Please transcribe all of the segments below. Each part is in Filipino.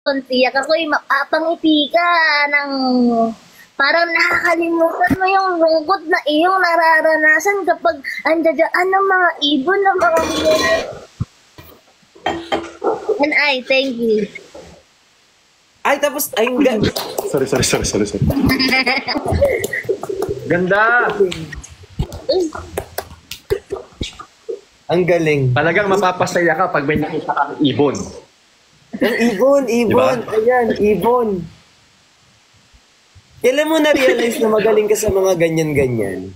tiyak ako'y mapapangiti ka ng parang nakakalimutan mo yung lungkot na iyong nararanasan kapag andyan ang mga ibon ng mga biyaya. And I thank you. Ay, tapos, ay, sorry. Ganda! Ang galing. Talagang mapapasaya ka pag may nakita kang ibon. Ang ibon. Diba? Ayan, ibon. Kailan mo na-realize na magaling ka sa mga ganyan-ganyan?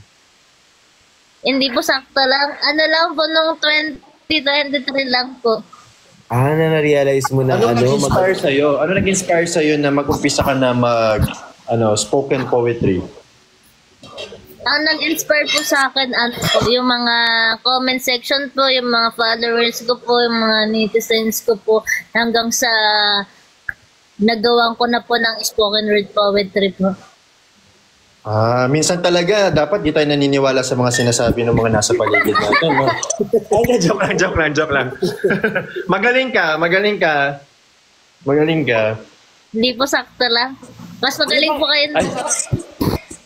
Hindi po sakto lang. Ano lang po nung 2023 lang po. Na-realize mo na Ano nag-inspire sa'yo? Ano nag-inspire sa'yo na mag-umpisa ka na spoken poetry? Ang nag-inspire po sa akin, yung mga comment section po, yung mga followers ko po, yung mga netizens ko po, hanggang sa nagawan ko na po ng spoken word poetry po. Minsan talaga, dapat di tayo naniniwala sa mga sinasabi ng mga nasa paligid natin. No? Ay, joke lang. Magaling ka. Hindi po sakto lang. Mas magaling po kayo.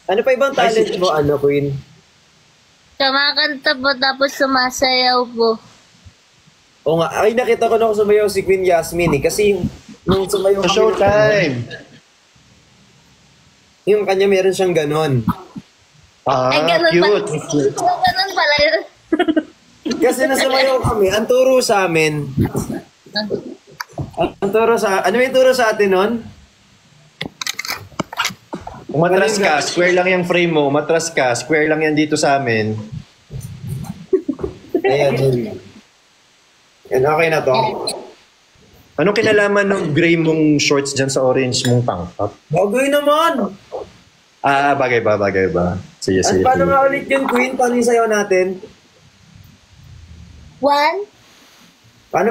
Ano pa ibang talent mo, Queen? Kumakanta po tapos sumasayaw po. O nga, ay nakita ko na ako sumayaw si Queen Yasmin kasi nung sumayaw Sa showtime! Yung kanya meron siyang ganon. Ay, ganun cute. Ganun pala yun. Kasi nasumayaw kami, ang turo sa amin. Ano yung turo sa atin nun? Kung matras ka, square lang yung frame mo. Matras ka, square lang yan dito sa amin. Ayan. Yan, okay na to. Anong kinalaman ng gray mong shorts dyan sa orange mong tank top? Bagay naman! Bagay ba? Sige. Paano nga ulit yun, Queen? Paano yung sayaw natin? 1, Paano?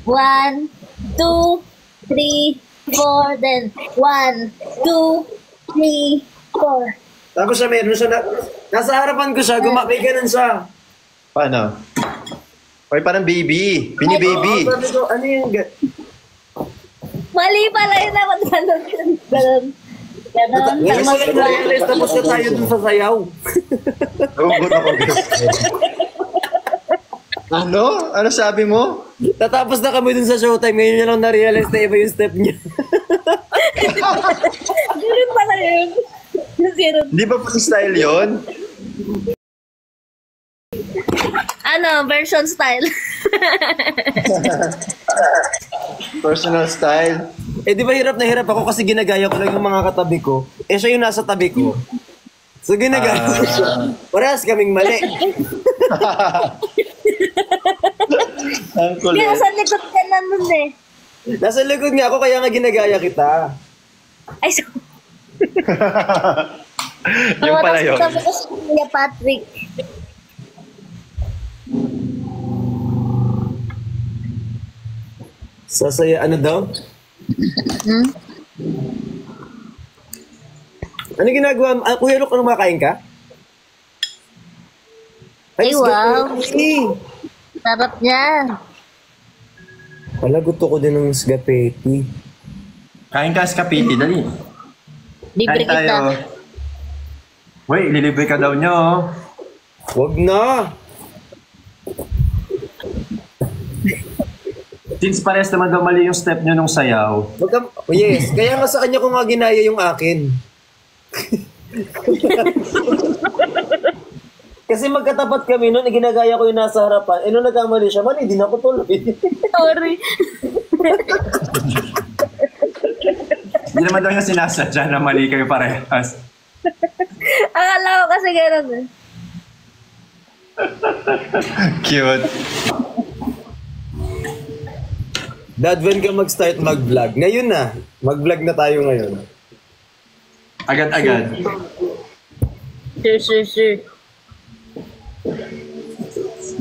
1, 2, 3, 4, then 1, 2, 3, 4. Tapos siya meron siya nasa harapan ko siya, gumapay ganun siya. Paano? Ay, parang baby. Bini-baby. Sabi ko, ano yung... Mali pala yun ako. Ganun. Tapos na tayo dun sa sayaw. Nagugot ako. Ano? Ano sabi mo? Tatapos na kami dun sa showtime, ngayon niya lang na-realize na iba yung step niya. Ganun pala yun. Di ba pa style yun? Version style. Personal style. Di ba hirap na hirap ako kasi ginagaya ko lang yung mga katabi ko. Siya yung nasa tabi ko. So ginagaya ko siya. Parehas kaming mali. Ang kulit. Kaya sa likod ka na nun eh. Nasa likod nga ako kaya nga ginagaya kita. Ay, so... Yung pala yun. Sabi ko si Kuya Patrick. Sasaya, ano daw? Ano ginagawa? Kuya Luke, makain ka? Ay, wow. Sarap niya. Wala, gusto ko din ng spaghetti. Kain ka spaghetti, dali. Libre Kain tayo. kita. Wait, lilibre ka daw nyo. Wag na! Since pares naman daw mali yung step nyo nung sayaw. Yes, kaya nga sa kanya ko nga ginaya yung akin. Kasi magkatapat kami noon, ginagaya ko yung nasa harapan. Nung nagkamali siya, mali, di na ako tuloy. Sorry. Hindi naman daw yung sinasadya na mali kayo parehas. Akala ko kasi gano'n eh. Cute. Dad, when ka mag-start mag-vlog? Ngayon na. Mag-vlog na tayo ngayon. Agad-agad. Sure.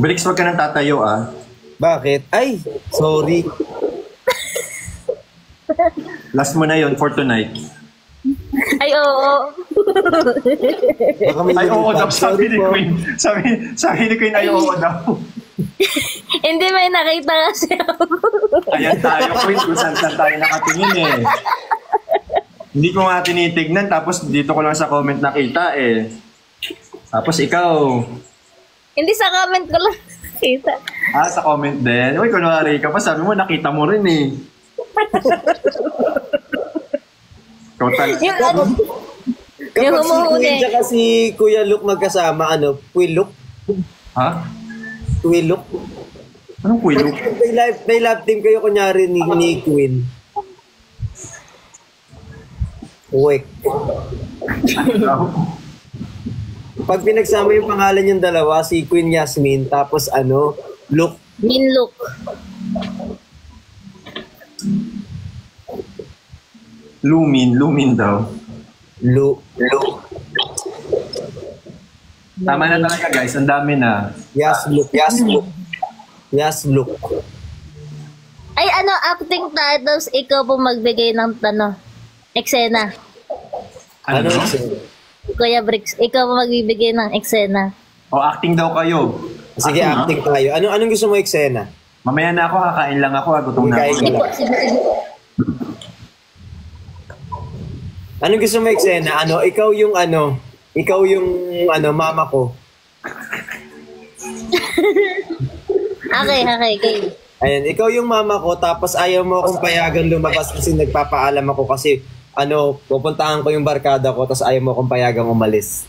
Bricks, wag ka nang tatayo Bakit? Ay, sorry. Last mo na yon for tonight. Ay, oo. Baka may Ay, oo daw. lumipad. Sabi ni po. Queen. Sabi ni Queen, ay, oo daw. Hindi may nakita kasi ako. Ayan tayo, Queen, kung saan tayo nakatingin eh. Hindi ko nga tinitignan, tapos dito ko lang sa comment nakita eh. Tapos ikaw, Hindi sa comment ko lang nakita. sa comment din. Uy, kunwari ka pa, sabi mo, nakita mo rin eh. Total. Yung ano, yung Kapag si humuhuli. Queen tsaka si Kuya Luke magkasama, ano, Quiluk? Ha? Quiluk? Anong kuyo? May love team kayo kunyari ni Queen. Wait. Pag pinagsama yung pangalan yung dalawa, si Queen Yasmin, tapos ano, Luke. Min look. Lumin daw. Luke. Tama na talaga guys, ang dami na. Yes, Luke. Ay, ano, acting titles, ikaw po magbigay ng, eksena. Ano? Kuya Bricks, ikaw po magbibigay ng eksena. O acting daw kayo. Sige, acting tayo. Anong gusto mo eksena? Mamaya na ako, kakain lang ako, gutom na ako. Sige. Anong gusto mo eksena? Ikaw yung mama ko. Okay. Ayan, ikaw yung mama ko, tapos ayaw mo akong payagan lumabas kasi nagpapaalam ako kasi pupuntahan ko yung barkada ko, tapos ayaw mo akong payagang umalis.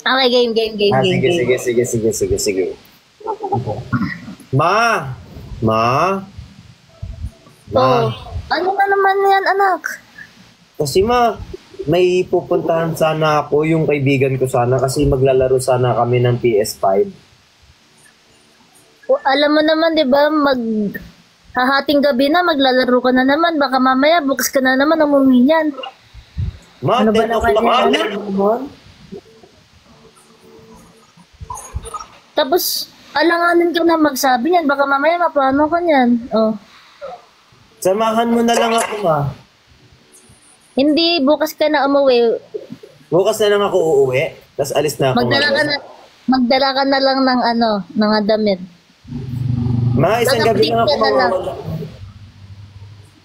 Okay, game. Sige. Ma! Oh, ano ka naman yan, anak? Kasi may pupuntahan sana ako, yung kaibigan ko sana, kasi maglalaro sana kami ng PS5. Alam mo naman, di ba, hahating gabi na, maglalaro ka na naman. Baka mamaya, bukas ka na naman, umuwi yan. Ma, Ano ba 10 o'clock naman na yan? naman. Tapos, alanganin ka na magsabi niyan. Baka mamaya, maplano ka niyan. Oh. Samahan mo na lang ako, ma. Hindi, bukas ka na umuwi. Bukas na lang ako uuwi, tapos alis na ako. Magdala ka na lang ng mga damit. Ma, isang gabi lang ako Naka-flip ka na lang. mawawala.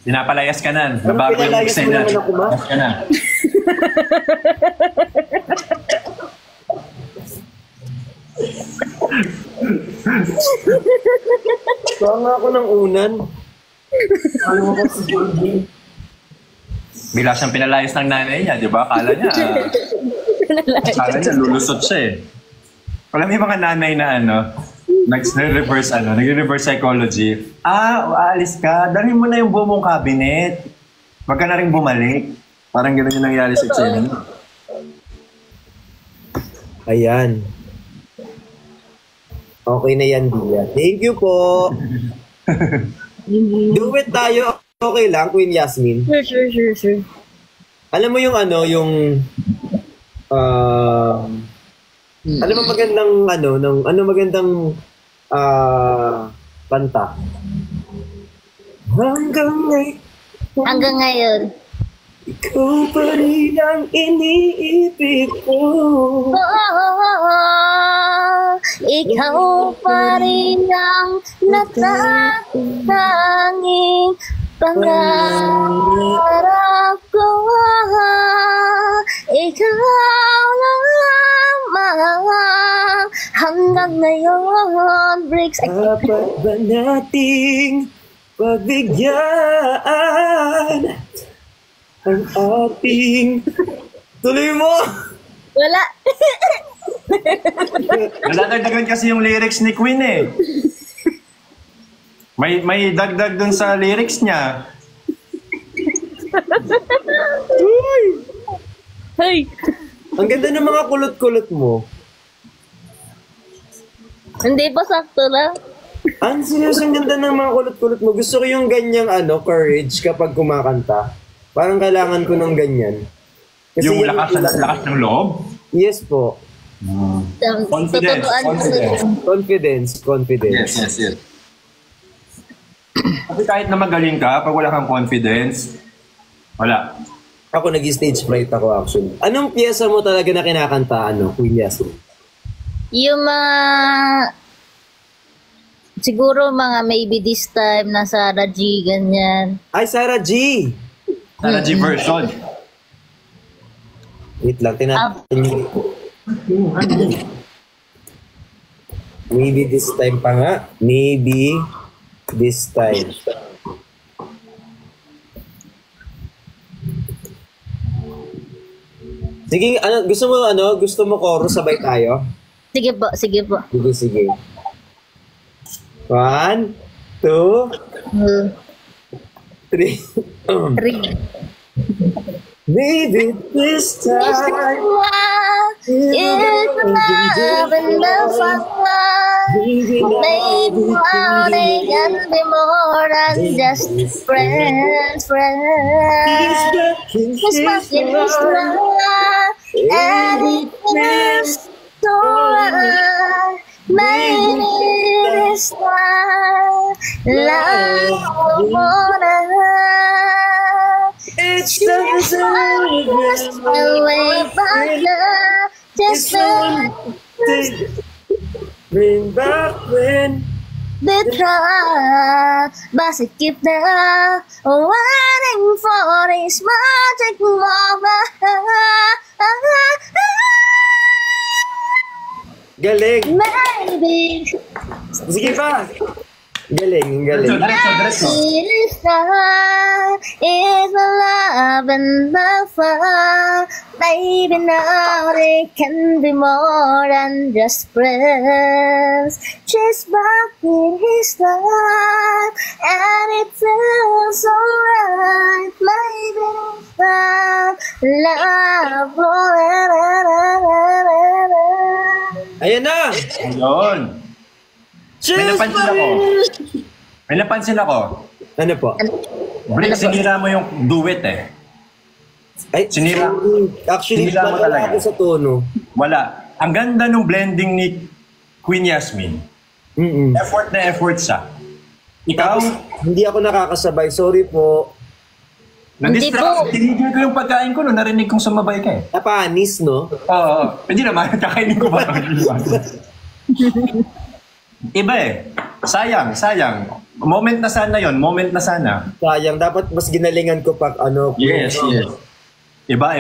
Pinapalayas ka na. Nabago yung Pinalayas mo eksena. naman ako, ma? Ka na. Kuha nga ako ng unan. Alam mo ko si Jordi. Bigla siyang pinalayas ng nanay niya, di ba? Akala niya lulusot siya eh. Alam mo yung mga nanay na nag-reverse psychology. Aalis ka, dalhin mo na yung buong mong cabinet. Wag ka na rin bumalik. Parang gano'n yung nangyari sa eksena. Ayan. Okay na yan, Dia. Thank you po. Do it tayo. Okay lang, Queen Yasmin. Sure. Alam mo yung alam mo magandang kanta. Hanggang ngayon. Ikaw pa rin ang iniibig ko. Ikaw pa rin ang natatanging pangarap ko. Ikaw lamang hanggang ngayon. Bricks. Dapat ba nating pagbigyan ang ating... Tuloy mo! Wala. Naladagdagan kasi yung lyrics ni Queen eh. May dagdag dun sa lyrics niya. Hey. Ang ganda ng mga kulot-kulot mo. Hindi pa sakto lang. Ang serious, ang ganda ng mga kulot-kulot mo. Gusto ko yung ganyang courage kapag kumakanta. Parang kailangan ko ng ganyan. Yung lakas ng loob? Yes po. Confidence. Confidence. Yes. Kasi kahit na magaling ka, pag wala kang confidence, wala. Ako nag-stage fright ako actually. Anong piyesa mo talaga na kinakanta, Queen Yasmin? Yung Siguro mga maybe this time na Sarah G, ganyan. Ay, Sarah G! Sarah G version. Wait lang, tinatin. Maybe this time pa nga. Maybe this time. Sige, gusto mo chorus sabay tayo? Sige po, sige po. Sige. 1, 2, 3. 3. Maybe this time. Is love and love Maybe now they can be more than just friends. It's back in his love, and it is so right. Maybe this time, love more than It's just way back now, just bring back when the try, but I keep now waiting for this magic moment. galing. Maybe Sige pa. Galing. Diretso. it is time, it's the love and the fun. Maybe now they can be more than just friends. She's back in his life, and it feels so right. Maybe it's time, love. Ayan na. Ayun. May napansin ako. Ano po? Brick, sinira mo yung duet eh. Ay, actually, Sinira mo talaga. ako sa tono. Wala. Ang ganda nung blending ni Queen Yasmin. Effort na effort siya. Ikaw, Hindi ako nakakasabay. Sorry po. na-distract. Tinigil ko yung pagkain ko no, narinig kong sumabay ka eh. Napanis, no? Oo. Hindi naman, kakainin ko ba? Iba eh. Sayang. Moment na sana yon, moment na sana. Sayang. Dapat mas ginalingan ko pag ano. Yes. Iba.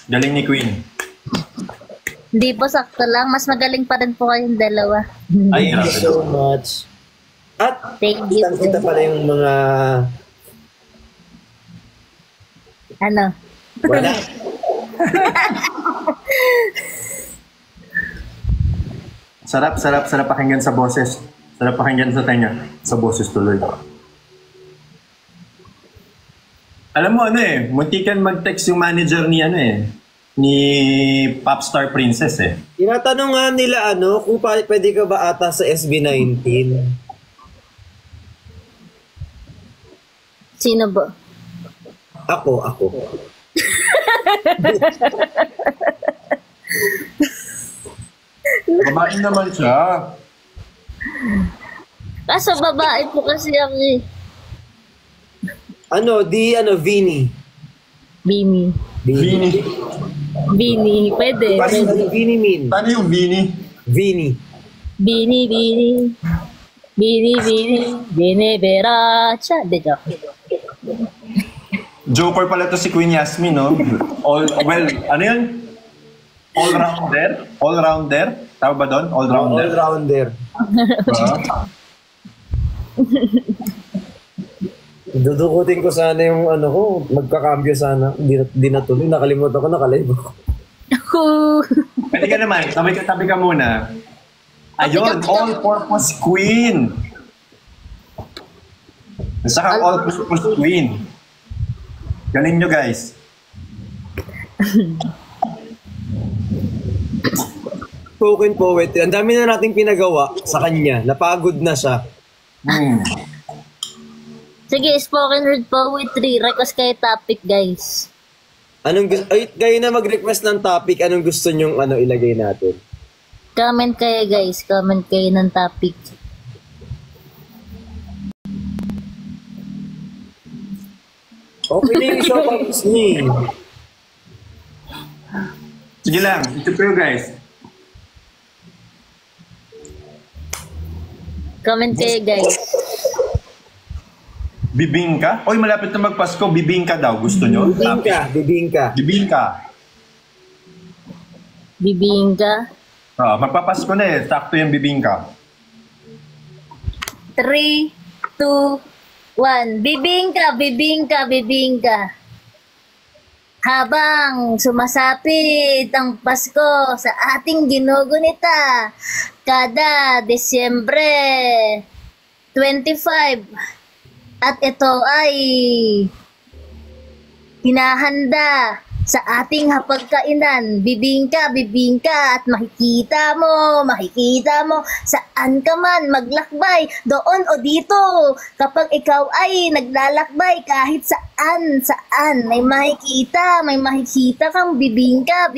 Galing ni Queen. Hindi po, sakto lang. Mas magaling pa rin po kayong dalawa. Ay, Thank you so much. At Thank you. kita pala yung mga Ano? wala. Sarap pakinggan sa boses. Sarap pakinggan sa tenga. Sa boses tuloy. Alam mo muntikan mag-text yung manager ni ni Popstar Princess eh. Tinatanong nga nila kung pwede ka ba ata sa SB19. Sino ba? Ako. Babae naman siya. Kaso babae po kasi ako eh. Vini. Bini. Bini. Pwede. Vini mean? Paano yung Vini? Vini. Bini. Bini Beracha. De joke. Joker pala to si Queen Yasmin, no? Ano yun? All-rounder? Tawag ba doon? All-rounder? All-rounder. Dudukutin ko sana yung ko. Magkakambyo sana. Hindi natuloy. Nakalimutan ko. Nakalive ako. Pwede ka naman. Tabi ka muna. Ayun, all-purpose queen. Nasa kang all-purpose queen. Galing nyo, guys. Spoken poetry. Ang dami na nating pinagawa sa kanya. Napagod na siya. Sige, spoken word poetry. Request kayo topic, guys. Kayo na mag-request ng topic. Anong gusto nyong ilagay natin? Comment kayo, guys. Comment kayo ng topic. Okay na yung showcase niya. Sige lang. Ito po guys. Comment kayo, guys. Bibingka? Oy, malapit na magpasko. Bibingka daw. Gusto nyo? Bibingka. Bibingka. Magpapasko na eh. Sakto yung bibingka. 3, 2, 1. Bibingka. Habang sumasapit ang Pasko sa ating ginugunita kada Desyembre 25 at ito ay hinahanda sa ating hapagkainan, bibingka at makikita mo saan ka man maglakbay, doon o dito. Kapag ikaw ay naglalakbay kahit saan, may makikita kang bibingka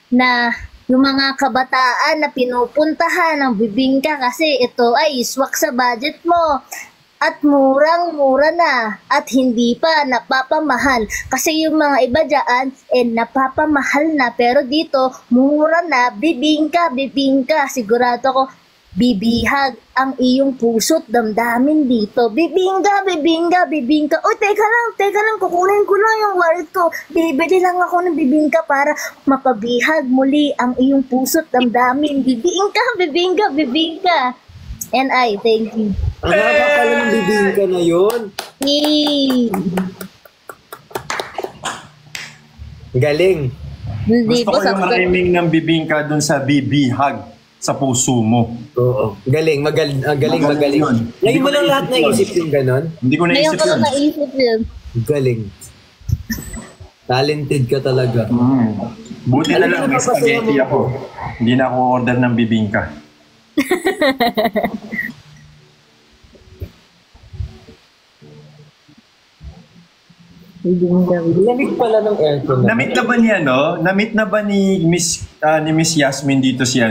na yung mga kabataan na pinupuntahan ng bibingka kasi ito ay swak sa budget mo. At murang-mura na at hindi pa napapamahal. Kasi yung mga iba dyan, napapamahal na. Pero dito, mura na, bibingka. Sigurado ko, bibihag ang iyong puso't damdamin dito. Bibingka. O, teka lang, kukunin ko lang yung wallet ko. Bibili lang ako ng bibingka para mapabihag muli ang iyong puso't damdamin. Bibingka. And I, thank you. Ang haba pala ng bibingka na yun. Yay! Galing. Hindi Gusto po ko yung rhyming ng bibingka dun sa bibihag sa puso mo. Oo. Galing. Magaling. Yun. Ngayon mo lang lahat naisip yung ganon? Hindi ko Ngayon naisip ko yun. lang naisip yun. Galing. Talented ka talaga. Buti na lang, may spaghetti ako. Hindi na ako order ng bibingka. Lamig pala ng aircon. Namit na ba niya, no? Namit na ba ni Miss Yasmin dito si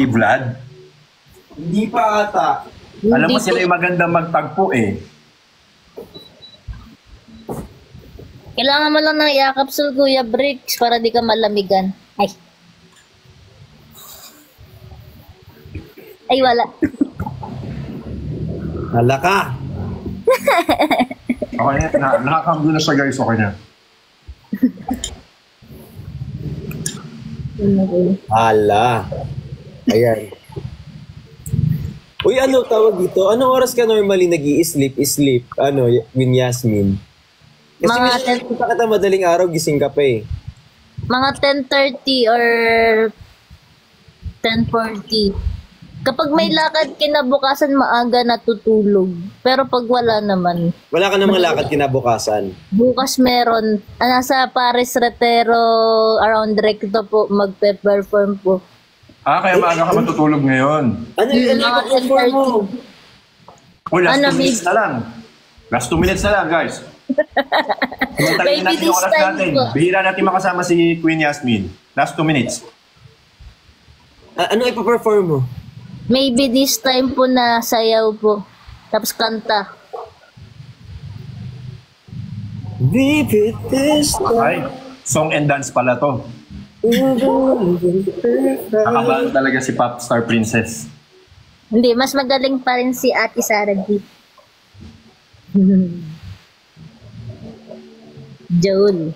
Vlad? Hindi pa ata. Alam mo Hindi sila po. yung maganda magtagpo eh. Kailangan mo lang ng yakap sa Kuya Bricks para di ka malamigan. Ay, wala. Hala ka. Okay, nakakambyo na siya guys, okay na. Hala. Ayan. Uy, ano tawag dito? Anong oras ka normally nag-i-sleep? Ano, Win Yasmin? Kasi Mga minsan kita kita madaling araw, gising ka pa eh. Mga 10:30 or 10:40. Kapag may lakad kinabukasan, maaga natutulog. Pero pag wala naman, Wala ka namang lakad kinabukasan. bukas meron. Nasa Paris Retero, around Recto po, magpe-perform po. Kaya maaga ka matutulog ngayon. Ano yung Mga perform mo? Last Ano, 2 minutes na lang. Last 2 minutes na lang, guys. Tumatalin Maybe natin yung this oras time natin. po. Bihira natin makasama si Queen Yasmin. Last 2 minutes. Ano ipaperform mo? Maybe this time po na sayaw po. Tapos kanta. Baby, this Ay, song and dance pala to. Nakabahan talaga si Popstar Princess. Hindi, mas magaling pa rin si Ate Sarah G. Joel.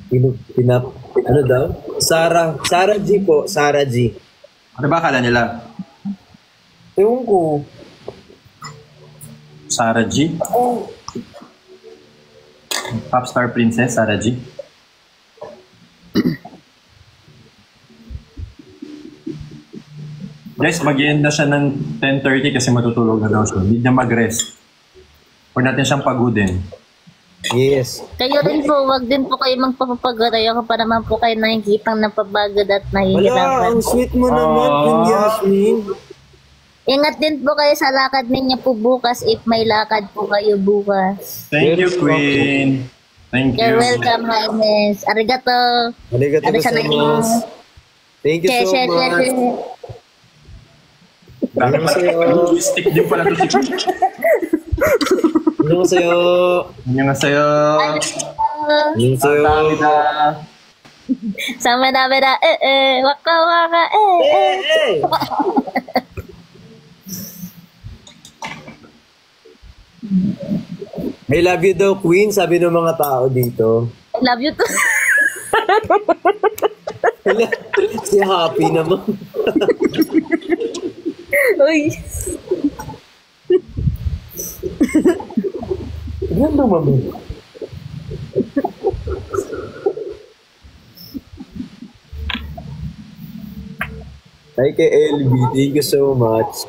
Ano daw? Sarah G po. Sarah G. Ano ba akala nila? Ewan ko. Sarah G? Popstar Princess, Sarah G? Guys, mag-end na siya ng 10:30 kasi matutulog na daw siya. Hindi na mag-rest. Huwag natin siyang pagudin. Yes. Kayo rin po, wag din po kayo magpapagarayo ka pa naman po kayo nakikitang napabagod at Wala, nahihirapan. ang sweet mo naman, Queen Yasmin. Ingat din po kayo sa lakad ninyo po bukas if may lakad po kayo bukas. Thank you, Queen. Thank you. You're welcome, Highness. Arigato. Arigato gozaimasu. Thank you so much. Dami pala. Linguistic din pala to si Queen. Ano sa'yo? Annyeonghaseyo. So, Sameda-beda, waka-waka, I love you daw, Queen, sabi ng mga tao dito. I love you too. Si Happy naman. Uy. Yan lumami. Hi kay LB, thank you so much.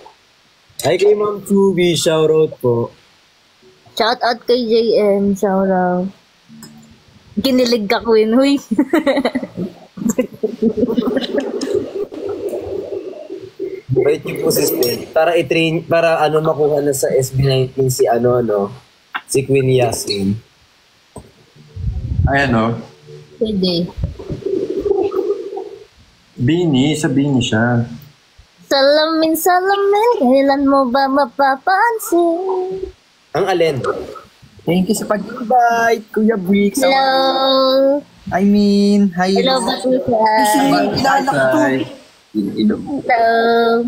Hi kay Ma'am Chubby, shoutout po. Shout out kay JM, shout out. Kinilig ka, Queen, huy. Wait yung consistent. Para i-train, para makuha na sa SB19 si si Queen Yasmin. Ayan o. Pwede. Bini, sa Bini siya. Salamin, kailan mo ba mapapansin? Ang alin? Thank you sa pag-invite, Kuya Bricks. Hello. I mean, hi. Hello, Batusay. Kilala ko to. Hello.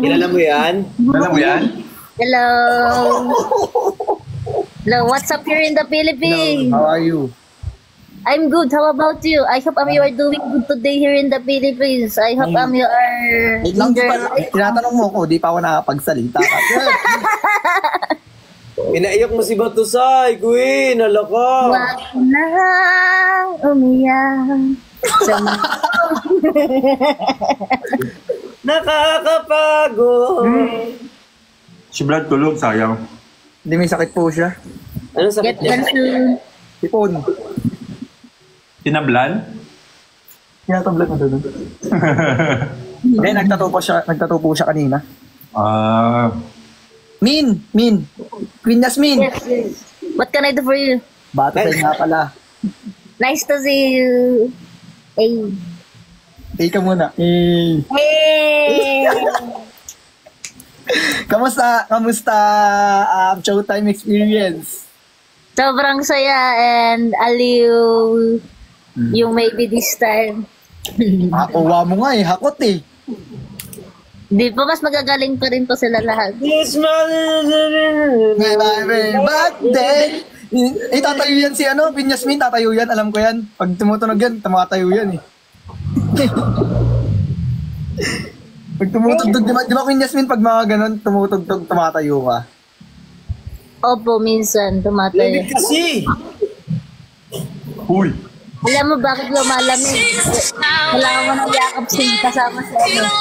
Kilala mo yan? Alam mo yan? Hello. Hello, what's up here in the Philippines? How are you? I'm good. How about you? I hope you are doing good today here in the Philippines. I hope you are Wait lang, enjoying. tinatanong mo ko, di pa ako nakapagsalita. Pinaiyak mo si Batusay, Queen, hala ka. Wag na umiyak. Nakakapagod. Si Vlad tulog, sayang. Hindi, may sakit po siya. Anong sakit Get niya? well soon. Sipon. Tinablan? Tinatablat na doon. Hindi, nagtato po siya kanina. Min! Queen Yasmin! Yes, yes. What can I do for you? Bata tayo nga pala. Nice to see you. Hey. Hey ka muna. Hey! Hey. Kamusta Showtime experience? Sobrang saya and aliw yung maybe this time. Uwa mo nga hakot eh. Di pa, mas magagaling pa rin po sila lahat. Yes, man. Back then! Tatayo yan si Queen Yasmin, tatayo yan, alam ko yan. Pag tumutunog yan, tumatayo yan eh. Pag tumutugtog, di ba Queen Yasmin, pag mga ganun, tumutugtog, tumatayo ka. Opo, minsan tumatayo. Lamig kasi. Uy! Alam mo bakit lumalamig? Kailangan mo ng yakap kasama sa ano.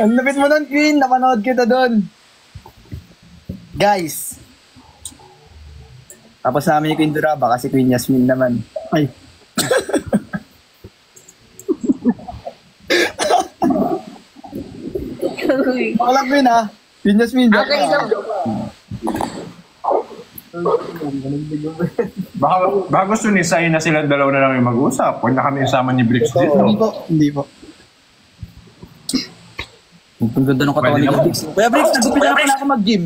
Ang lapit mo nun, Queen, napanood kita doon. Guys. Tapos namin yung Queen Duraba kasi Queen Yasmin naman. Ay. Ako lang Queen ha. Queen Yasmin. Okay lang. Baka gusto ni Sai na silang dalawa na lang yung mag-usap. Huwag na kami kasama ni Bricks dito. Hindi po. Ang ganda ng katawan ni Bricks. Kuya Bricks, nag-umpisa na pala ako mag-gym.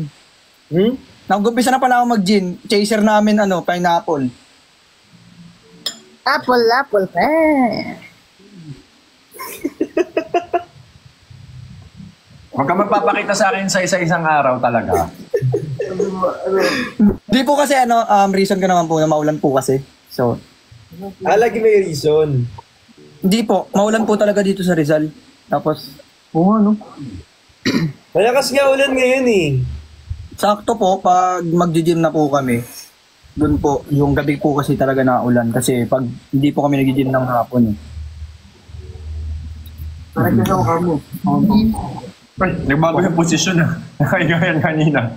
Nag-umpisa na pala ako mag-gym. Chaser namin, pineapple. Apple. Huwag ka magpapakita sa akin sa isa-isang araw talaga. Hindi po kasi reason ko naman po na maulan po kasi. So, Lagi may reason. hindi po, maulan po talaga dito sa Rizal. Tapos, Malakas nga ulan ngayon eh. sakto po pag mag-gym na po kami. Doon po, yung gabi po kasi talaga na ulan kasi pag hindi po kami nag-gym ng hapon eh. Ay, nagbago yung posisyon na. Nakaigayan kanina.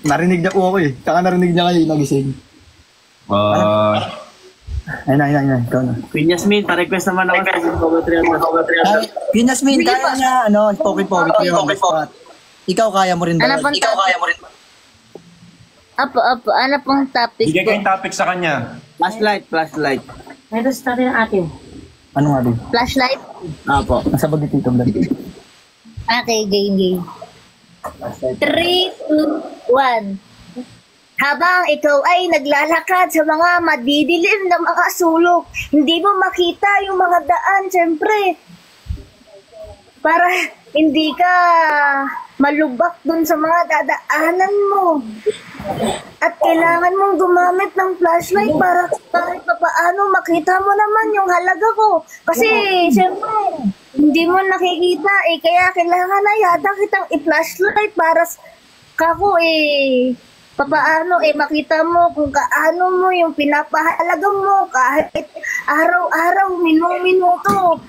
Narinig niya po ako eh. Kaka narinig niya kayo nagising. Ayun na. Ikaw na. Queen Yasmin, pa-request naman ako sa Power 300. Queen Yasmin, kaya niya, Poke-Poke on the spot. Ikaw kaya mo rin ba? Ano bang Apo. Ano pong topic Bigay po? kayong topic sa kanya. Flashlight. May story ang akin. Ano nga din? Flashlight? Apo. Nasa bag ni Tito Vlog. Okay, game. 3, 2, 1. Habang ikaw ay naglalakad sa mga madidilim na mga sulok, hindi mo makita yung mga daan, syempre. Para hindi ka malubak dun sa mga dadaanan mo. At kailangan mong gumamit ng flashlight para kahit paano makita mo naman yung halaga ko. Kasi, syempre, hindi mo nakikita eh. Kaya kailangan na yata kitang i-flashlight para kako papaano makita mo kung kaano mo yung pinapahalaga mo kahit araw-araw, minuto.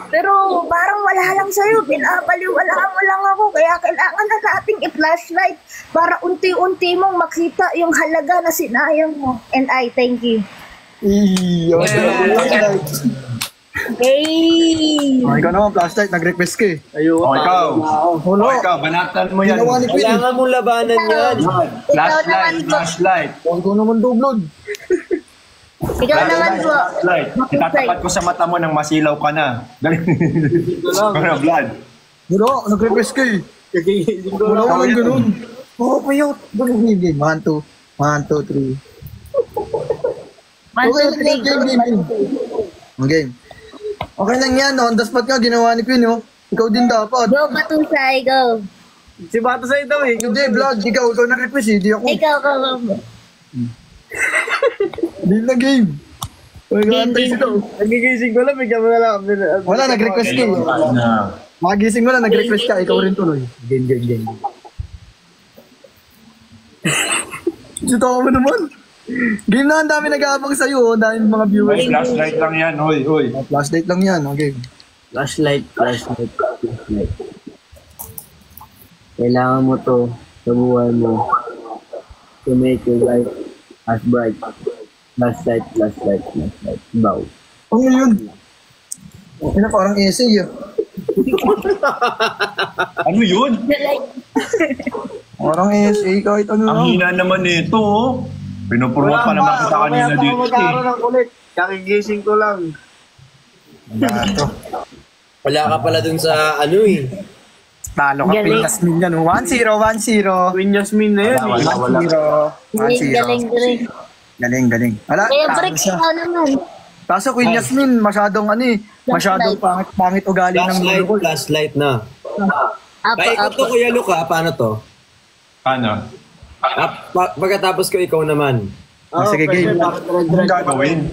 Pero parang wala lang sa'yo, pinapaliwalaan mo lang ako, kaya kailangan na nating i-flashlight para unti-unti mong makita yung halaga na sinayang mo. And I thank you. Hey! Ikaw naman, flashlight, nag-request ka eh. Ayun. Ikaw, banatan mo yan. Ginawa ni Queen. Kailangan mong labanan yan. Flashlight. Ikaw naman, Doblog. Ikaw naman po. Flashlight. Itatapat ko sa mata mo nang masilaw ka na. Dali. Ano, Vlad? Bro, nag-request ka eh. Wala ko lang ganun. Oo, payot. Ganun yung game. 1, 2, 3. Game. Game. Okay lang yan, on the spot nga, ginawa ni Queen, oh. Ikaw din dapat. Go, Patusay, go. Si Bato sa ito eh. Hindi, Vlad, ikaw nag-request eh, di ako. Ikaw. Hindi na game. Game. Nagigising ko lang, bigyan mo na lang. Wala, nag-request ka eh. Magising mo na, nag-request ka, ikaw rin tuloy. Game. Sito ka mo naman. Game na, ang dami nag-aabang sa'yo, oh. Ang dami mga viewers. Flashlight lang yan, hoy. Flashlight lang yan, okay. Flashlight. Kailangan mo to sa buhay mo to make your life as bright. Flashlight. Bow. Ano yun? Okay na, parang essay ah. Ano yun? Parang essay, kahit ano Ang lang. hina naman nito, oh. Pinupromote pa naman kita kanina dito, Magkakaroon ng kulit. Kakigising ko lang. Wala ka pala dun sa ano eh. Talo ka, Galing. Queen Yasmin yan. 1-0. Queen Yasmin na yun. Galing. Galing. Wala, Kaya talo break siya. ikaw naman. Kaso Queen Yasmin, masyadong masyadong pangit ugali ng mundo ko. Flashlight na. Kaya ikaw to, Kuya Luka, paano to? Ano? Pagkatapos ko, ikaw naman. Sige, game. Anong gagawin?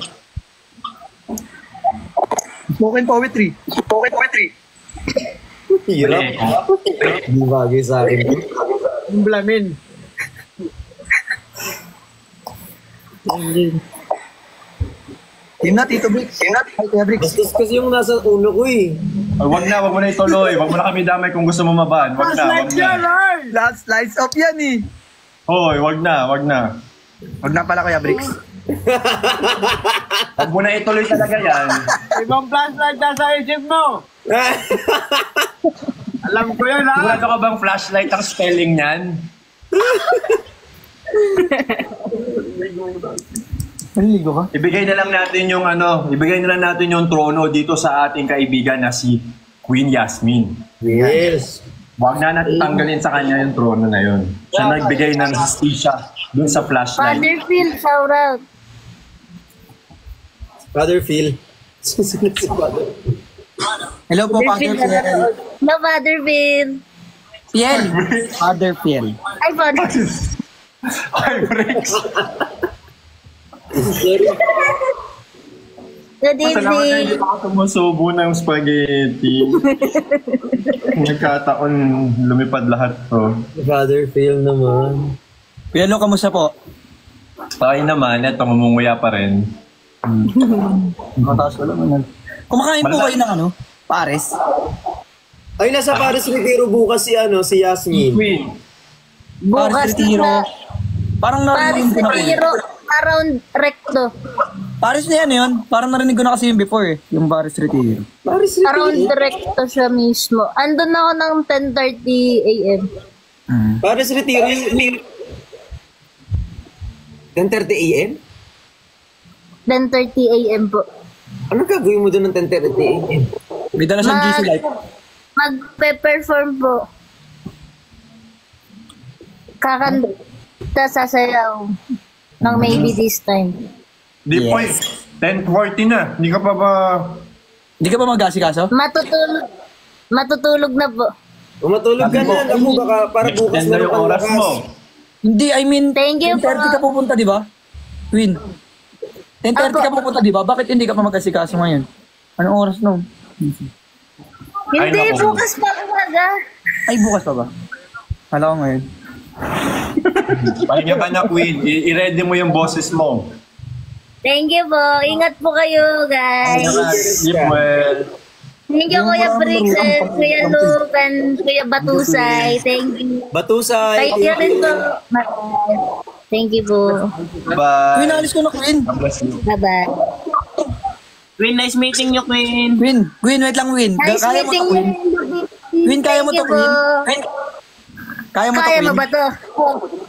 Spoken poetry. Hirap. Hindi bagay sa akin. Blamin. Team na, Tito Bricks. Hi, Kuya Bricks. Bastos kasi yung nasa ulo ko eh. Ay, wag mo na ituloy. Wag mo na kami damay kung gusto mo maban. Wag na. Last lights up yan eh. Hoy, wag na. Huwag na pala, Kuya Bricks. Wag mo na ituloy talaga yan. Ibang flashlight na sa isip mo. Alam ko yun ha. Sigurado ka bang flashlight ang spelling niyan? Maliligo ka? Ibigay na lang natin yung trono dito sa ating kaibigan na si Queen Yasmin. Yes. Wag na natin tanggalin sa kanya yung trono na yun. Siya nagbigay ng justisya dun sa flashlight. Father Phil, shout out. Father Phil. Hello po, Father Fiel. No, Father Phil. Fiel. Father Fiel. Ay, Father. Ay, Rex! Good Salamat na evening. hindi ako tumusubo ng spaghetti. Nagkataon lumipad lahat to. Father Phil naman. Pielo, kamusta po? Tayo naman, eto mamunguya pa rin. Mataas ko lang. Kumakain po kayo ng ano? Pares? Ay, nasa Paris Rivero bukas si Yasmin. Queen! Bukas Pares Retiro. na. Parang Paris narinig ko na Retiro. Around recto. Pares na yan yun. Parang narinig ko na kasi yung before eh. Yung Pares Retiro. Paris Around Rivero? recto siya mismo. Andun ako ng 10:30 a.m. Paris Retiro. 10:30 a.m.? 10:30 a.m. po. Ano gagawin mo doon ng 10:30 a.m.? May dala siyang GC light. Magpe-perform po. Kakanta sasayaw ng Maybe This Time. Di po, 10:40 na. Hindi ka pa ba... Hindi ka ba mag-asikaso? Matutulog na po. Matulog ka na. Naku, baka para bukas Extend na na yung oras mo. Hindi, I mean, Thank you 10:30 ka pupunta, di ba? Queen. 10:30 ka pupunta, di ba? Bakit hindi ka pa mag-asikaso ngayon? Anong oras no? Hindi, naku. bukas pa umaga. Ay, bukas pa ba? Kala ko ngayon. Pahinga ka na, Queen. I-ready mo yung boses mo. Thank you po. Ingat po kayo, guys. Sleep well. Thank you, Kuya Brixen, Kuya Luke, and Kuya Batusay. Thank you. Batusay. Thank you rin po. Thank you po. Queen, Bye. alis ko na, Queen. God bless you. Bye-bye. Queen, nice meeting you, Queen. Queen, wait lang, Queen. Nice Kaya mo to, meeting Queen. you. Queen, kaya mo to, Thank you Queen. po. Queen, kaya mo to, Kaya mo Queen. ba to?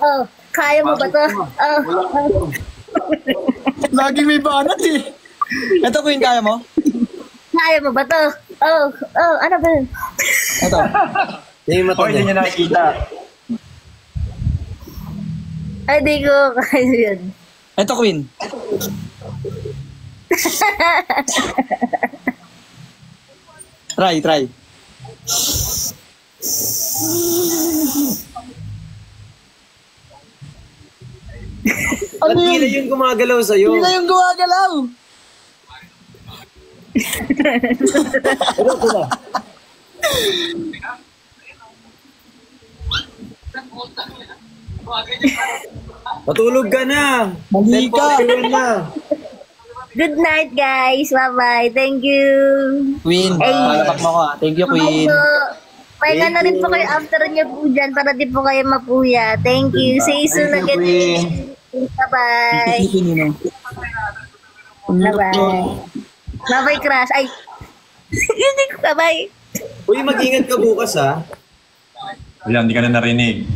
Oh. Kaya mo ba to? Oh. Lagi may banat eh. Ito, Queen, kaya mo? Kaya mo ba to? Oh. Ano ba? Ito. Yung mata Hoy, hindi niya. niya nakikita. Ay, di ko kaya yun. Ito, Queen. Try. Ba't hindi yung gumagalaw sa'yo? Hindi na yung gumagalaw. Ano ko na? Matulog ka na. Mali ka. 10:41 na. Good night, guys. Bye-bye. Thank you. Queen, Ay. palapak mo ko ah. Thank you, Queen. So, pahinga na rin po kayo after niyo po dyan para di po kayo mapuya. Thank you. See you soon again. Bye-bye. Queen, Bye-bye. Bye-bye, crush. Ay. Hindi ko. Bye-bye. Uy, mag-ingat ka bukas ha. Wala, hindi ka na narinig.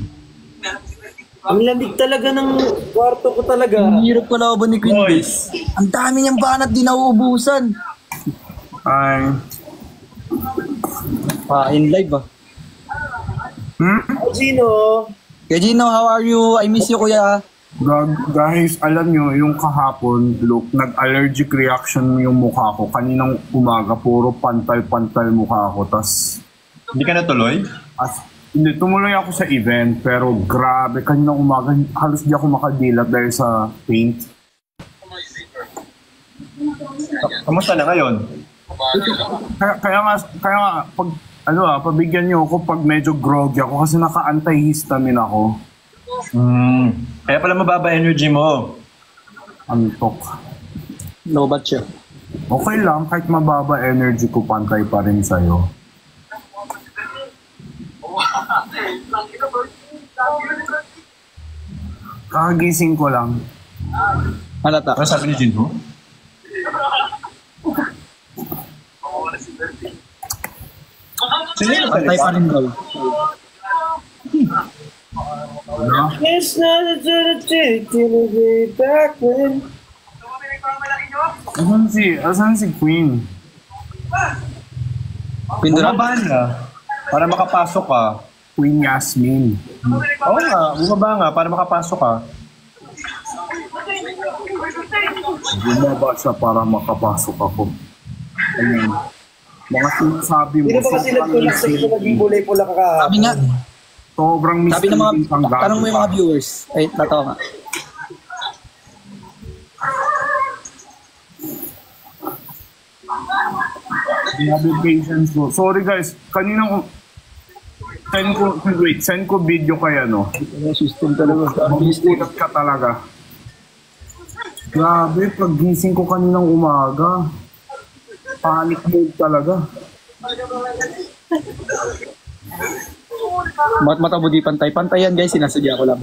Ang lamig talaga ng kwarto ko talaga. Ang hirap kalaban ni Queen. Hoy. Ang dami niyang banat di nauubusan. Ay. In live ah. Gino. Kaya Gino, how are you? I miss you, kuya. Guys, alam nyo, yung kahapon, look, nag-allergic reaction yung mukha ko. Kaninang umaga, puro pantal-pantal mukha ko. Hindi ka natuloy? Hindi, tumuloy ako sa event, pero grabe, kaninang umaga, halos di ako makadilat dahil sa paint. Kamusta na ngayon? Kaya nga, pabigyan nyo ako pag medyo groggy ako kasi naka-antihistamine ako. Kaya pala mababa energy mo. Antok. Lobat siya. Okay lang, kahit mababa energy ko, pantay pa rin sa'yo. Kakagising ko lang. Halata. Ano sabi ni Jinho? Sino yung Pantay pa rin daw. It's not a take to the way back when. Asan si Queen? Pindura? Bumaba na. Para makapasok ka. Queen Yasmin. Oo nga, bumaba nga para makapasok ka. Bumaba siya para makapasok ako. Ayun. Mga sinasabi mo, Hindi ba kasi nagtulak sa ito naging kulay pula ka kahapon? Sabi nga. sobrang Sabi ng mga, misleading ang gago tanong mo yung ka. mga viewers. Ay, tatawa nga. Grabe patience ko. Sorry guys, kaninang send ko video kaya no. System talaga. Magugulat ka talaga. Grabe, paggising ko kaninang umaga. Panic mode talaga. Matabo di pantay. Pantay yan guys, sinasadya ko lang.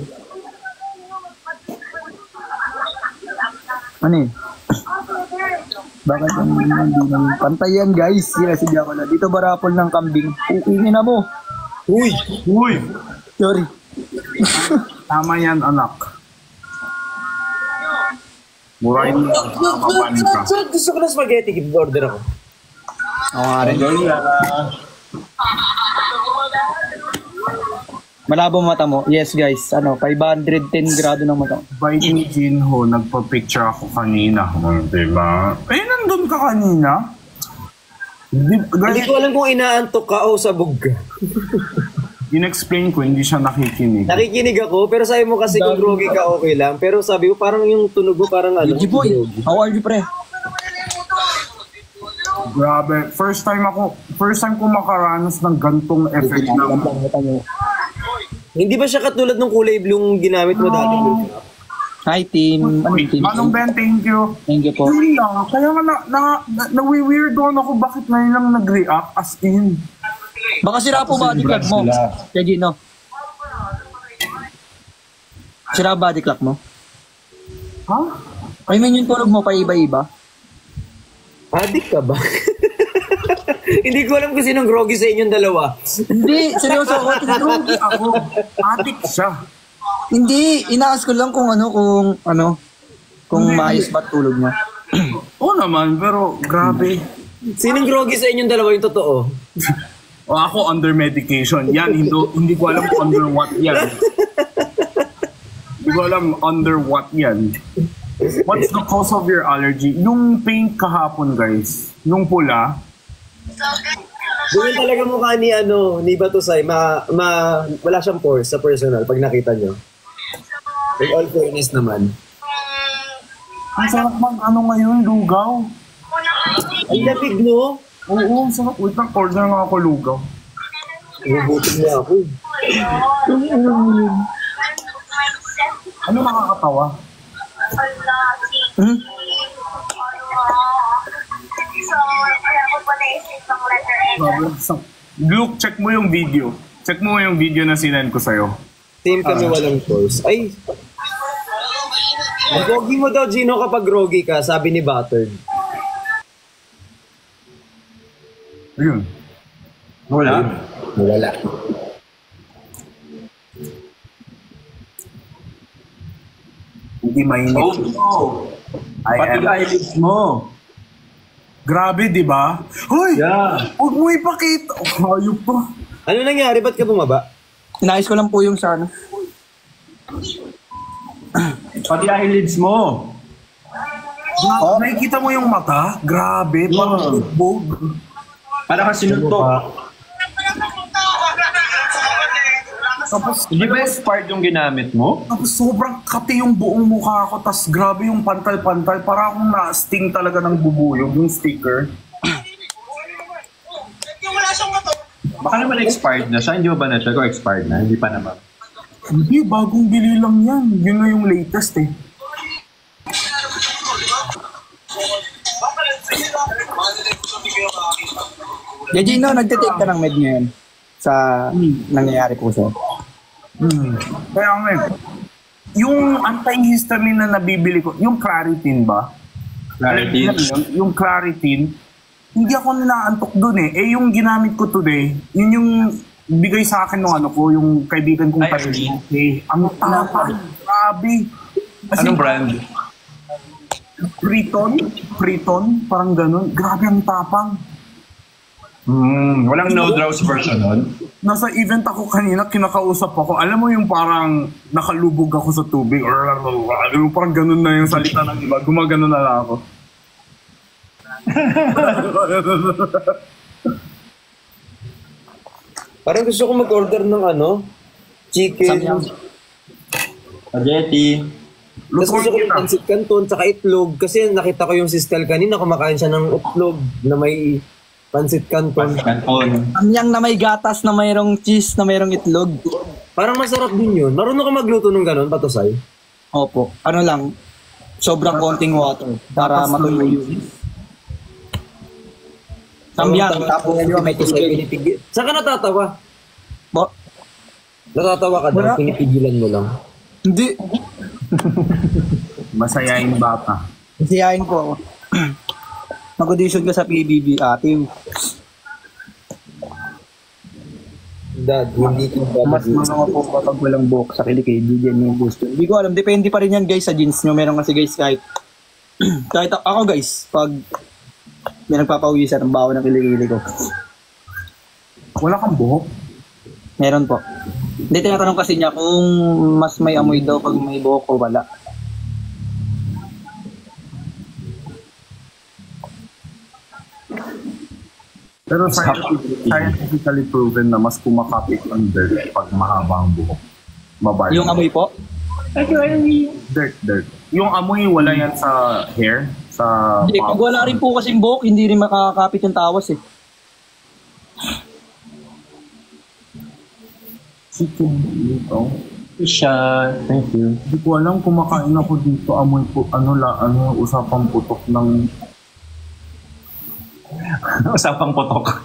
Ano eh? Bakit ang hindi naman pantay yan guys, sinasadya ko lang. Dito barapol ng kambing. Uingin na mo. Uy! Uy! Sorry. Tama yan anak. Murahin mo. Makaban ka. Gusto ko na spaghetti. Order ako. Oo nga rin. Malabo mata mo. Yes guys, 510 grado ng mata. By ni Jinho, nagpa-picture ako kanina. Diba? Nandun ka kanina? Hindi ko alam kung inaantok ka o sabog ka. In-explain ko, hindi siya nakikinig. Nakikinig ako, pero sabi mo kasi kung groggy ka okay lang. Pero sabi ko parang yung tunog mo parang ano. Boy, how are you pre? Grabe. First time ko makaranas ng gantong effect na. Hindi ba siya katulad ng kulay blue yung ginamit mo dati? Hi team. Manong Ben, thank you. Thank you po. Yun lang. Kaya nga nawi-weird ako bakit na lang nag-react as in. Baka sira po body clock mo. Kaya Gino. Sira body clock mo? Ha? I mean yung tulog mo pa iba-iba. Adik ka ba? Hindi ko alam kung sinong groggy sa inyong dalawa. Hindi, seryoso ako. Grogi ako. Adik siya. Hindi, inaas ko lang kung kung maayos ba tulog niya. Oo naman, pero grabe. Sinong groggy sa inyong dalawa yung totoo? O ako under medication. Yan, hindi ko alam kung under what yan. Hindi ko alam under what yan. What's the cause of your allergy? Yung paint kahapon, guys. Yung pula. Doon talaga mukha ni Batusay, wala siyang pores sa personal pag nakita nyo. With all fairness naman. Ang sarap ngayon, lugaw. Ang lapig mo. Oo, ang sarap. Wait lang, order nga ako lugaw. Nabutin niya ako. Ano nakakatawa? Luke, check mo yung video. Check mo yung video na sinend ko sa'yo. Same kami walang pores. Ay! Groggy mo daw, Gino, kapag groggy ka, sabi ni Buttered. Ayun. Wala. Wala. Hindi mainit. Oh, pati eyelids mo. Grabe, di ba? Hoy! Yeah. Huwag mo ipakita. Hayop pa. Ano nangyari? Ba't ka bumaba? Inayos ko lang po yung sa Pati eyelids mo. Nakikita mo yung mata? Grabe, parang bog. Para ka sinuntok. Tapos, Hindi ba expired yung ginamit mo? tapos sobrang kati yung buong mukha ko. Tapos grabe yung pantal-pantal. Para akong na-sting talaga ng bubuyog, yung sticker. Baka naman expired na siya. Hindi ba na-check o expired na? Hindi pa naman. Hindi, bagong bili lang yan. Yun na yung latest eh. Gino, nagtitake ka ng med ngayon sa nangyayari po sa'yo. Kaya yung antihistamine na nabibili ko, yung Claritin ba? Claritin? Yung Claritin, hindi ako nanaantok dun eh. Eh yung ginamit ko today, yun yung bigay sa akin ng yung kaibigan kong Ay, eh, ang tapang, grabe. Anong brand? Priton, parang ganun. Grabe ang tapang. Walang no drowse version nun? Nasa event ako kanina, kinakausap ako. Alam mo yung parang nakalubog ako sa tubig or yung parang ganun na yung salita ng iba. Gumagano na lang ako. Parang gusto ko mag-order ng chicken. Spaghetti. Tapos gusto ko ng pancit canton, tsaka itlog. Kasi nakita ko yung sister kanina, kumakain siya ng itlog na may pancit canton. Canton. Amyang na may gatas, na mayroong cheese, na mayroong itlog. Parang masarap din yun. Marunong ka magluto ng ganon, Batusay? Opo. Sobrang konting water para matuloy yun. Samyang, tapos may tusay. Saan ka natatawa? Bo? Natatawa ka daw, Wala. pinipigilan mo lang. Hindi. Masayain bata. Siyahin ko ako. Mag-audition ka sa PBB, ate. Dad, hindi ko Mas mga po kapag walang buhok sa kilikay, bigyan yung gusto. Hindi ko alam, depende pa rin yan guys sa jeans nyo. Meron kasi guys kahit Kahit ako guys, pag may nagpapawisan ang baho ng kilikili ko. Wala kang buhok. Meron po. Hindi, tinatanong kasi niya kung mas may amoy daw pag may buhok o wala. Pero scientifically proven na mas kumakapit ang dirt pag mahaba ang buhok. Mabalik. Yung amoy po? Dirt. Yung amoy, wala yan sa hair? Sa Hindi, pag wala rin po kasing buhok, hindi rin makakapit yung tawas eh. chicken dito. Siya, thank you. Hindi ko alam, kumakain ako dito, amoy po, usapang putok ng... Usapang putok.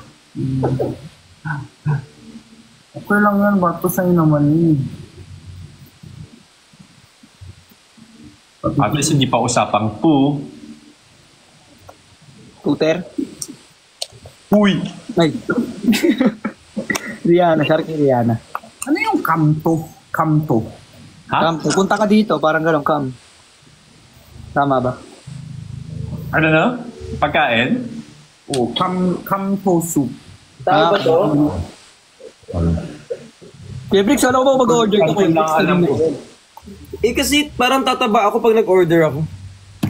Okay lang yan, bato sa'yo naman eh. At least hindi pa usapang po. Tuter? Uy! Ay. Rihanna, Sharky Rihanna. Ano yung kamto? Kamto. Ha? Kam, pupunta ka dito, parang gano'ng kam. Tama ba? Ano na? Pagkain? Oh, kamto soup. Tama ba to? Kuya Bricks, alam ko ba mag-order ko? Lang alam ko. Eh kasi parang tataba ako pag nag-order ako.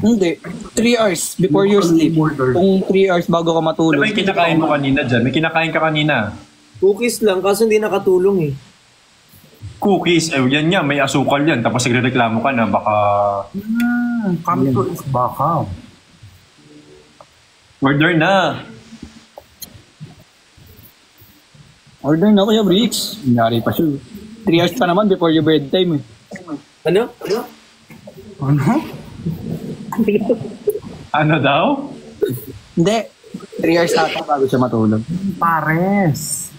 Hindi. 3 hours before you sleep. Kung 3 hours bago ka Ano matulog. ba yung kinakain mo kanina dyan? May kinakain ka kanina. Cookies lang, kaso hindi nakatulong eh. Cookies, yan nga, may asukal yan. Tapos nagrereklamo ka na baka... Kamto is baka. Order na. Order na Kuya Bricks. Nangyari pa siya. 3 hours pa naman before your bedtime eh. Ano? Ano? Ano daw? Hindi. 3 hours ata bago siya matulog. Pares.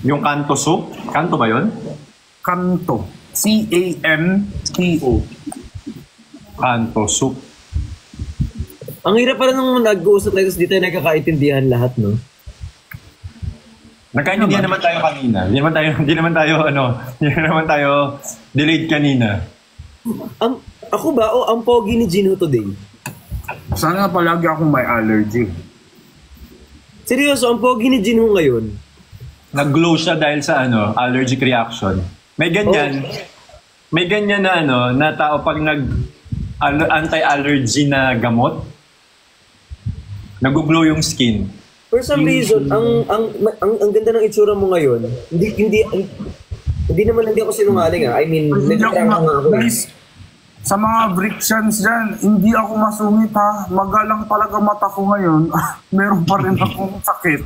Yung kanto soup? Kanto ba yun? Kamto. C-A-M-T-O. Kanto soup. Ang hirap pala nung nag-uusap tayo, tapos di tayo nagkakaintindihan lahat, no? Nagkaintindihan naman tayo kanina. Hindi naman tayo delayed kanina. Ako ba? O ang pogi ni Gino today? Sana palagi akong may allergy. Seryoso, ang pogi ni Gino ngayon. Nag-glow siya dahil sa allergic reaction. May ganyan. May ganyan na na tao pag anti-allergy na gamot. Nag-glow yung skin. For some reason, ang ganda ng itsura mo ngayon. Hindi naman hindi ako sinungaling ah. I mean, Hindi ako nagtatrama nga ako. guys, sa mga Brixians dyan, hindi ako masungit ha. Magalang talaga mata ko ngayon. Meron pa rin akong sakit.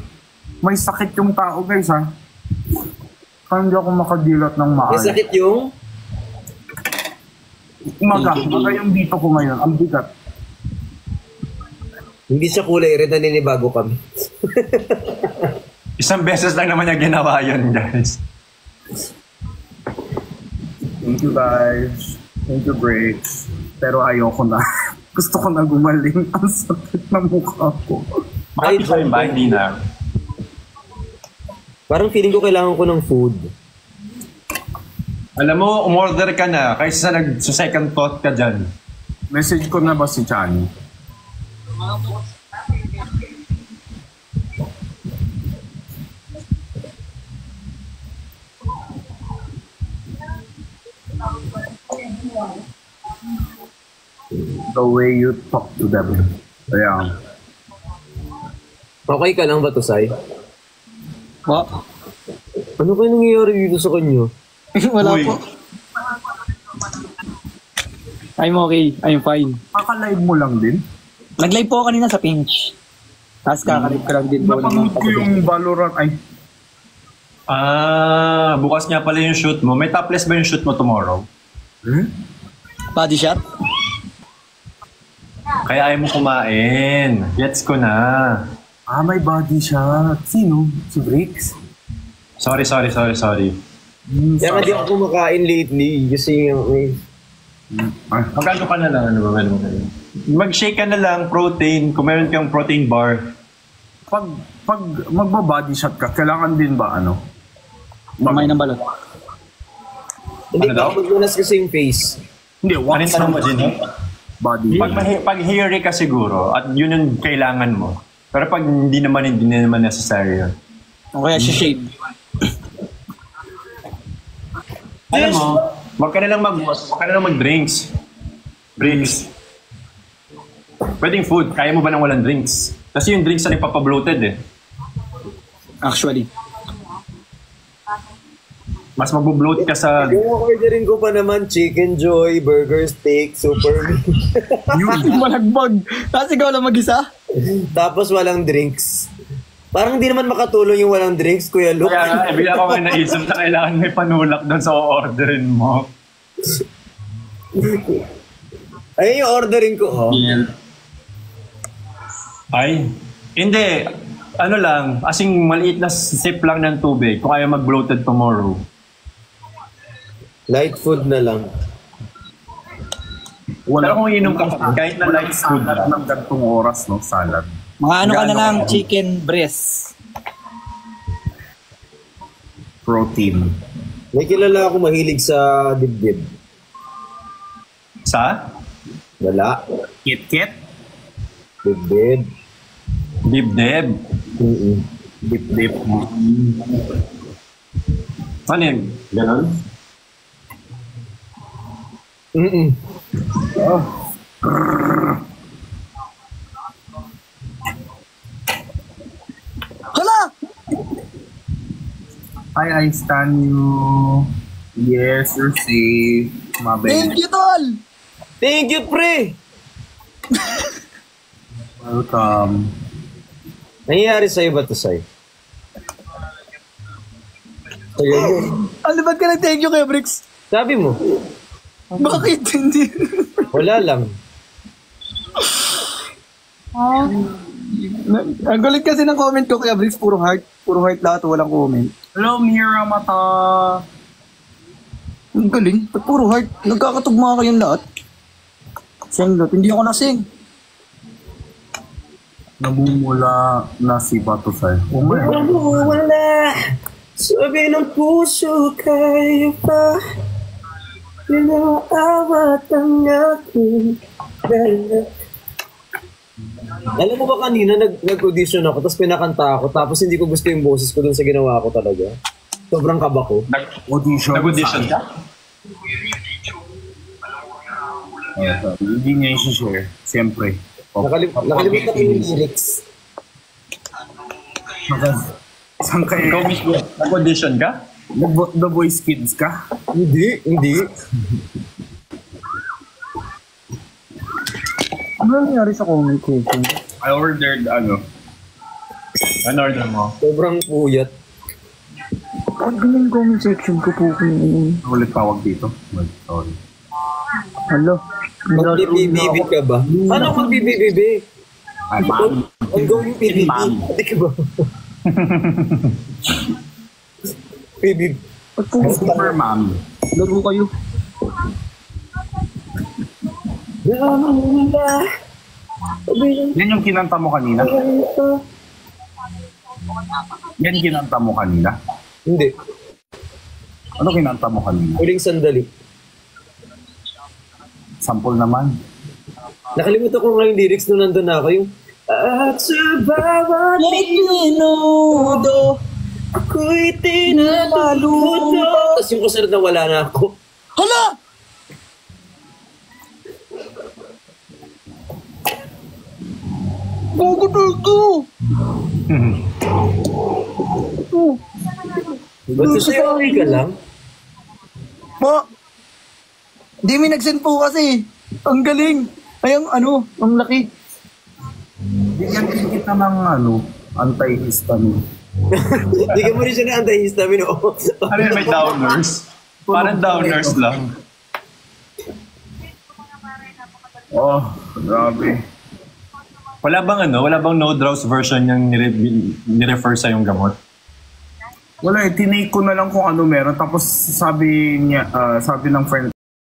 May sakit yung tao guys ha. Kaya hindi ako makadilat ng May maayos. sakit yung... Maga yung dito ko ngayon. Ang bigat. Hindi siya kulay red, naninibago kami. Isang beses lang naman niya ginawa yun, guys. Thank you guys. Thank you Breaks. Pero ayoko na. Gusto ko na gumaling. Ang sakit ng mukha ko. Makati pa rin ba? Hindi na. Parang feeling ko kailangan ko ng food. Alam mo, umorder ka na kaysa sa second thought ka dyan. Message ko na ba si Chani? The way you talk to them. Ayan. Okay ka lang ba to, Sai? What? Ano kayo nangyayari dito sa kanya? Wala Uy. po. I'm okay. I'm fine. Kaka-live mo lang din? Nag-live po ako kanina sa Pinch. Tapos kakalive ko lang din po. Napanood ko yung Valorant. Ay, Bukas nga pala yung shoot mo. May topless ba yung shoot mo tomorrow? Body shot? Kaya ayaw mo kumain. Gets ko na. may body shot. Sino? Si Bricks? Sorry. Kaya nga di ako kumakain lately kasi Ay, Magkano ka na lang? Ano ba? Mag-shake ka na lang, protein. Kung meron kang protein bar. pag magba-body shot ka, kailangan din ba Mamay ng balot. hindi Ano ko daw? maglunas kasi yung face. Hindi, Ano wax yung tanong mo, Gino? body. Pag hairy ka siguro, at yun yung kailangan mo. Pero pag hindi naman necessary yun. O kaya siya shave. Alam mo, wag ka na lang mag-drinks. Drinks. Pwedeng food. Kaya mo ba nang walang drinks? Kasi yung drinks na nagpapabloated eh. Actually. Mas mag-bloat ka sa... Yung ordering ko pa naman, Chicken Joy, Burger Steak, Super Meat. Yung malagbag. Tapos ikaw lang mag-isa? Tapos walang drinks. Parang di naman makatulong yung walang drinks, Kuya Luke. Kaya nga, bigla ko nga naisip na kailangan may panulak doon sa orderin mo. Ayun yung ordering ko. Oh. Ay, hindi. Ano lang, asing maliit na sip lang ng tubig kung kaya mag-bloated tomorrow. Light food na lang. Pero kung inom ka pa, kahit na light food Salad lang. ng gantong oras, no? Salad. Mga ano ka na Gaano lang, ka? chicken breast. Protein. May kilala ako mahilig sa dibdib. Sa? Wala. Kit-kit? Dibdib. Dibdib. Dip-dip. Ano yun? Ganon? Hala! I stand you. Yes, you're safe. Thank you, tol! Thank you, pre! Welcome. Nangyayari sa'yo ba ito, Sai? Ayun. Ano ba't ka nag-thank you kay Bricks? Sabi mo, Bakit hindi? wala lang. Ang galit kasi ng comment ko kay Bricks, puro heart. Puro heart lahat, walang comment. Hello, Mira Mata. Ang galing. Ba't puro heart? Nagkakatugma kayong lahat. Sengdot, hindi ako nasing. Namumula na si Batusay. Oh my God. Wala. Sabi ng puso kayo pa. Pinaawat ang aking dala. Alam mo ba kanina nag-audition ako tapos pinakanta ako tapos hindi ko gusto yung boses ko dun sa ginawa ko talaga. Sobrang kaba ko. Audition. Nag-audition ka? Hindi niya i-share. Siyempre. Nakalimutan ko yung lyrics. Saan kayo? Ikaw mismo, nag-audition ka? The Voice Kids ka? Hindi. Ano nangyari sa comment ko? I ordered Ano order mo? Sobrang puyat. Ang ganyan comment section ko po kung ulit tawag dito. Sorry. Hala. Mag-BBB ka ba? Ano mag-BBB? Ay, ma'am. Ang going PBB. Hindi ka ba? PBB. Ba't po Super ma'am. laro kayo? Yan yung kinanta mo kanina? Yan kinanta mo kanina? Hindi. Ano kinanta mo kanina? Huling sandali. Sample naman. Nakalimutan ko nga yung lyrics nung nandun na ako. Yung at sa bawat minuto ako'y tinataluto. Tapos yung kasunod na wala na ako. Hala! Gugutol ko! Ba't sa'yo okay ka lang? Ma! Di may nag-send po kasi. Ang galing. Ay, ang laki. Bigyan din kita ng anti-histamine. Hindi ka mo rin siya na anti-histamine. Oh. Ano yun, may downers? Parang downers lang. Oh, grabe. Wala bang no-drowse version yung nirefer sa yung gamot? Wala tinake ko na lang kung ano meron. Tapos sabi ng friend